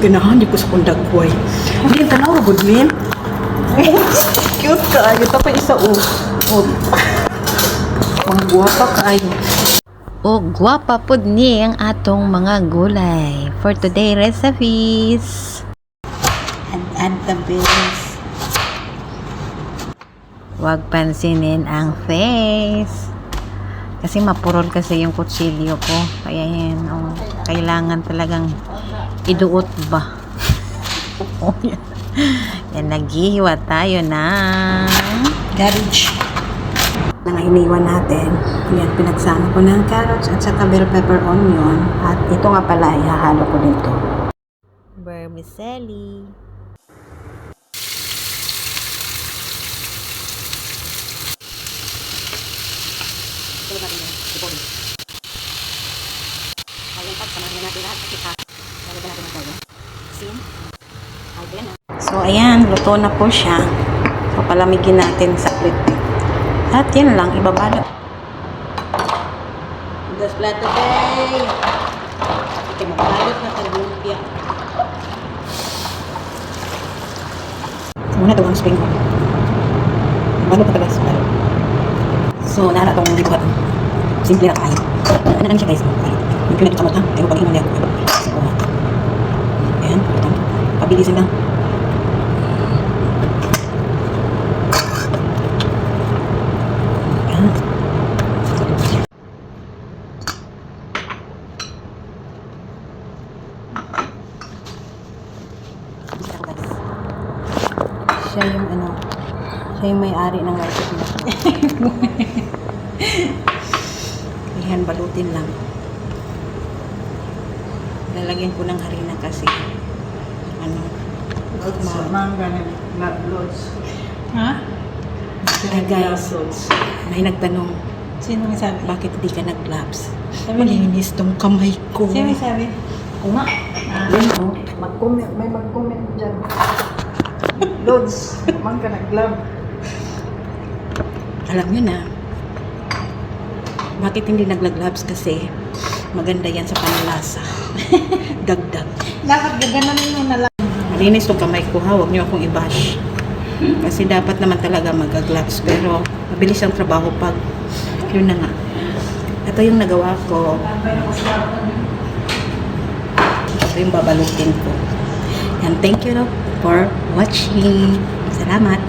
Ganahan, di ko sa kundagway. Hindi, tanaw, good man. Cute ka, ayo. Tapos isa, oh. Mga guwapa ka, ayo. O gwapa pud ni ang atong mga gulay for today recipes. Add the base. Huwag pansinin ang face. Kasi mapurol kasi yung kutsilyo ko. Kaya yan, kailangan talagang iduot ba. Yan, naghihiwa tayo ng Garage. Na iniwan natin. Yan, pinagsama ko ng carrots at saka bell pepper onion. At ito nga pala, ihahalo ko dito. vermicelli. So, ayan, luto na po siya. So, palamigin natin sa plate. At yan lang, ibabalot. Das plato, bay! Ito, mabalot na talumpia. Muna ito ang spring roll. Balot na tagas, balot. So, nara itong dito ito. Simple na kayo. Ano lang siya guys? Yung pinag-kamot ha? Ayaw pag-iman niya. So, ayan, pabilisin lang. Siya yung siya yung may-ari ng recipe. Ayan, balutin lang. Lalagyan ko ng harina kasi Loads. Ha? Ay guys, may nagtanong, Sino may sabi? bakit hindi ka nag-gloves? Sabi niya. Malinis tong kamay ko. Sino may sabi? Oo nga. May mag-comment dyan. Loads. Man ka nag-glove. Alam nyo na, bakit hindi nagla-gloves? Kasi maganda yan sa panlasa. Dagdag. Dapat gaganon mo na lang. Malinis tong kamay ko ha, huwag nyo akong i-bash. Kasi dapat naman talaga mag-gloves. Pero mabilis ang trabaho pag yun na nga. Ito yung nagawa ko. Ito yung babalutin ko. And thank you for watching. Salamat.